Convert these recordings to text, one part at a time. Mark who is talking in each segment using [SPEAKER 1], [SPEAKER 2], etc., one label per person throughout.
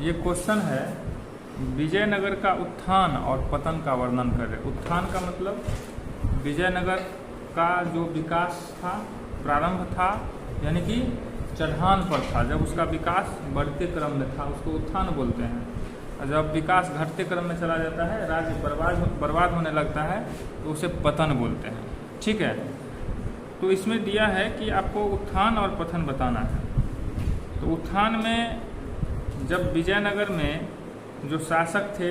[SPEAKER 1] ये क्वेश्चन है, विजयनगर का उत्थान और पतन का वर्णन करें। उत्थान का मतलब विजयनगर का जो विकास था, प्रारंभ था, यानी कि चढ़ान पर था। जब उसका विकास बढ़ते क्रम में था उसको उत्थान बोलते हैं, और जब विकास घटते क्रम में चला जाता है, राज्य बर्बाद होने लगता है, तो उसे पतन बोलते हैं। ठीक है, तो इसमें दिया है कि आपको उत्थान और पतन बताना है। तो उत्थान में जब विजयनगर में जो शासक थे,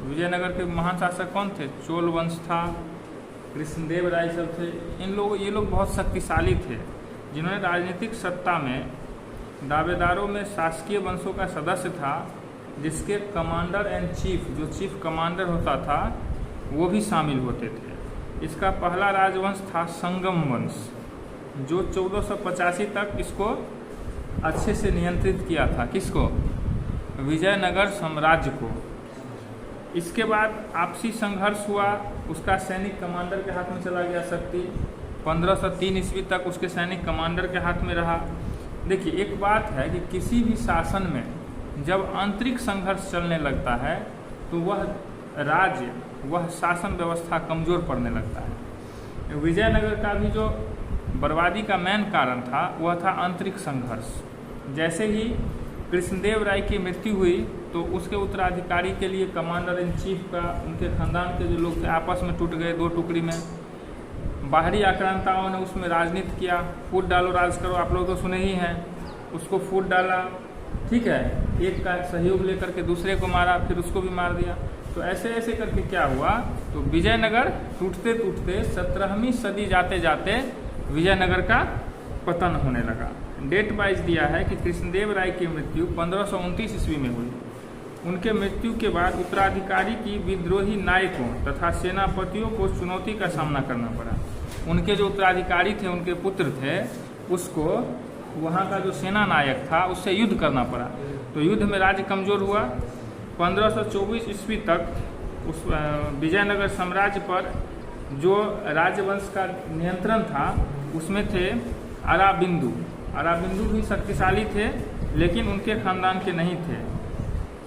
[SPEAKER 1] विजयनगर के महान शासक कौन थे? चोल वंश था, कृष्णदेव राय सब थे। ये लोग बहुत शक्तिशाली थे, जिन्होंने राजनीतिक सत्ता में दावेदारों में शासकीय वंशों का सदस्य था, जिसके कमांडर एंड चीफ, जो चीफ कमांडर होता था, वो भी शामिल होते थे। इसका पहला राजवंश था संगम वंश, जो 1485 तक इसको अच्छे से नियंत्रित किया था। किसको? विजयनगर साम्राज्य को। इसके बाद आपसी संघर्ष हुआ, उसका सैनिक कमांडर के हाथ में चला गया शक्ति। 1503 ईस्वी तक उसके सैनिक कमांडर के हाथ में रहा। देखिए, एक बात है कि किसी भी शासन में जब आंतरिक संघर्ष चलने लगता है तो वह राज्य, वह शासन व्यवस्था कमज़ोर पड़ने लगता है। विजयनगर का भी जो बर्बादी का मेन कारण था वह था आंतरिक संघर्ष। जैसे ही कृष्णदेव राय की मृत्यु हुई तो उसके उत्तराधिकारी के लिए कमांडर इन चीफ का, उनके खानदान के जो लोग थे, आपस में टूट गए दो टुकड़ी में। बाहरी आक्रांताओं ने उसमें राजनीति किया, फूट डालो राज करो, आप लोग तो सुने ही हैं। उसको फूट डाला, ठीक है, एक का सहयोग लेकर के दूसरे को मारा, फिर उसको भी मार दिया। तो ऐसे ऐसे करके क्या हुआ, तो विजयनगर टूटते टूटते 17वीं सदी जाते जाते विजयनगर का पतन होने लगा। डेट वाइज दिया है कि कृष्णदेव राय की मृत्यु 1529 ईस्वी में हुई। उनके मृत्यु के बाद उत्तराधिकारी की विद्रोही नायकों तथा सेनापतियों को चुनौती का सामना करना पड़ा। उनके जो उत्तराधिकारी थे, उनके पुत्र थे, उसको वहाँ का जो सेना नायक था उससे युद्ध करना पड़ा। तो युद्ध में राज्य कमज़ोर हुआ। 1524 ईस्वी तक उस विजयनगर साम्राज्य पर जो राजवंश का नियंत्रण था उसमें थे अराबिंदु। अराबिंदु भी शक्तिशाली थे, लेकिन उनके खानदान के नहीं थे।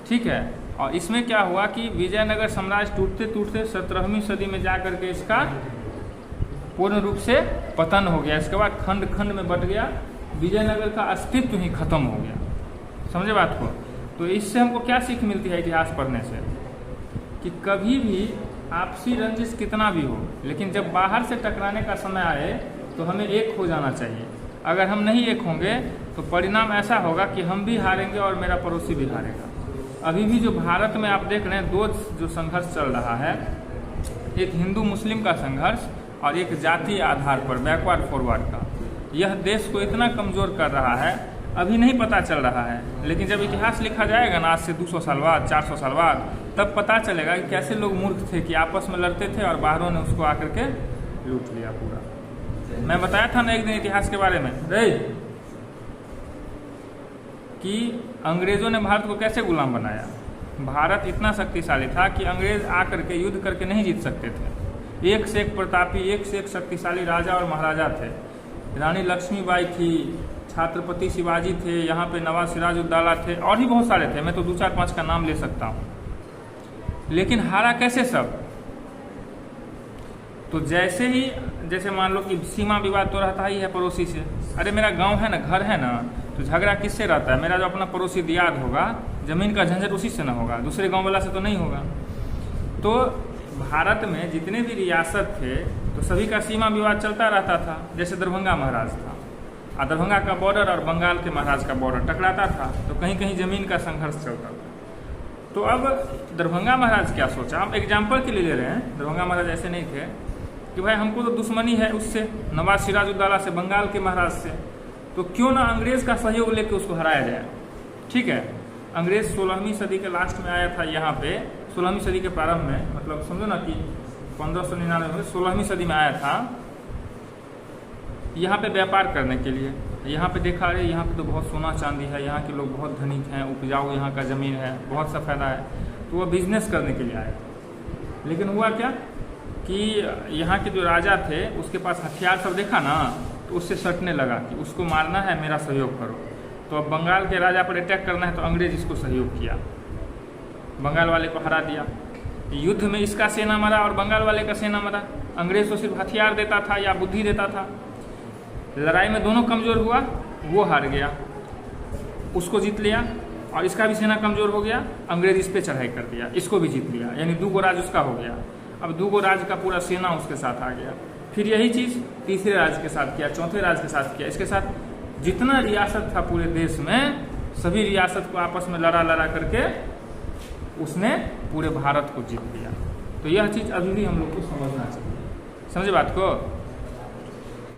[SPEAKER 1] ठीक है, और इसमें क्या हुआ कि विजयनगर साम्राज्य टूटते टूटते 17वीं सदी में जा करके इसका पूर्ण रूप से पतन हो गया। इसके बाद खंड खंड में बट गया, विजयनगर का अस्तित्व ही खत्म हो गया। समझे बात को? तो इससे हमको क्या सीख मिलती है इतिहास पढ़ने से, कि कभी भी आपसी रंजिश कितना भी हो, लेकिन जब बाहर से टकराने का समय आए तो हमें एक हो जाना चाहिए। अगर हम नहीं एक होंगे तो परिणाम ऐसा होगा कि हम भी हारेंगे और मेरा पड़ोसी भी हारेगा। अभी भी जो भारत में आप देख रहे हैं, दो जो संघर्ष चल रहा है, एक हिंदू मुस्लिम का संघर्ष और एक जातीय आधार पर बैकवर्ड फॉरवर्ड का। यह देश को इतना कमज़ोर कर रहा है, अभी नहीं पता चल रहा है, लेकिन जब इतिहास लिखा जाएगा ना, आज से 200 साल बाद, 400 साल बाद, तब पता चलेगा कि कैसे लोग मूर्ख थे कि आपस में लड़ते थे और बाहरों ने उसको आकर के लूट लिया पूरा। मैं बताया था ना एक दिन इतिहास के बारे में कि अंग्रेजों ने भारत को कैसे गुलाम बनाया। भारत इतना शक्तिशाली था कि अंग्रेज आकर के युद्ध करके नहीं जीत सकते थे। एक से एक प्रतापी, एक से एक शक्तिशाली राजा और महाराजा थे। रानी लक्ष्मीबाई थी, छत्रपति शिवाजी थे, यहाँ पे नवाब सिराजुद्दौला थे, और भी बहुत सारे थे। मैं तो 2-4-5 का नाम ले सकता हूँ। लेकिन हारा कैसे सब? तो जैसे मान लो कि सीमा विवाद तो रहता ही है पड़ोसी से। अरे मेरा गांव है ना, घर है ना, तो झगड़ा किससे रहता है? मेरा जो अपना पड़ोसी दियाद होगा, जमीन का झंझट उसी से ना होगा, दूसरे गांव वाला से तो नहीं होगा। तो भारत में जितने भी रियासत थे तो सभी का सीमा विवाद चलता रहता था। जैसे दरभंगा महाराज था, और दरभंगा का बॉर्डर और बंगाल के महाराज का बॉर्डर टकराता था, तो कहीं कहीं जमीन का संघर्ष चलता था। तो अब दरभंगा महाराज क्या सोचा, हम एग्जाम्पल के लिए ले रहे हैं, दरभंगा महाराज ऐसे नहीं थे कि भाई हमको तो दुश्मनी है उससे, नवाब सिराजुद्दौला से, बंगाल के महाराज से, तो क्यों ना अंग्रेज का सहयोग लेकर उसको हराया जाए। ठीक है, अंग्रेज 16वीं सदी के लास्ट में आया था यहाँ पे, 16वीं सदी के प्रारंभ में, मतलब समझो ना कि 1599 में 16वीं सदी में आया था यहाँ पे व्यापार करने के लिए। यहाँ पे देखा, अरे यहाँ पे तो बहुत सोना चांदी है, यहाँ के लोग बहुत धनिक हैं, उपजाऊ यहाँ का ज़मीन है, बहुत सा फायदा है, तो वह बिजनेस करने के लिए आया था। लेकिन हुआ क्या कि यहाँ के जो राजा थे उसके पास हथियार सब देखा ना, तो उससे सटने लगा कि उसको मारना है, मेरा सहयोग करो। तो अब बंगाल के राजा पर अटैक करना है तो अंग्रेज इसको सहयोग किया, बंगाल वाले को हरा दिया। युद्ध में इसका सेना मरा और बंगाल वाले का सेना मरा। अंग्रेज तो सिर्फ हथियार देता था या बुद्धि देता था, लड़ाई में दोनों कमज़ोर हुआ, वो हार गया, उसको जीत लिया, और इसका भी सेना कमज़ोर हो गया, अंग्रेज इस पर चढ़ाई कर दिया, इसको भी जीत लिया, यानी 2 राज उसका हो गया। अब 2 राज का पूरा सेना उसके साथ आ गया। फिर यही चीज़ तीसरे राज के साथ किया, चौथे राज के साथ किया। इसके साथ जितना रियासत था पूरे देश में, सभी रियासत को आपस में लड़ा करके उसने पूरे भारत को जीत लिया। तो यह चीज़ अभी भी हम लोग को समझना चाहिए। समझे बात को?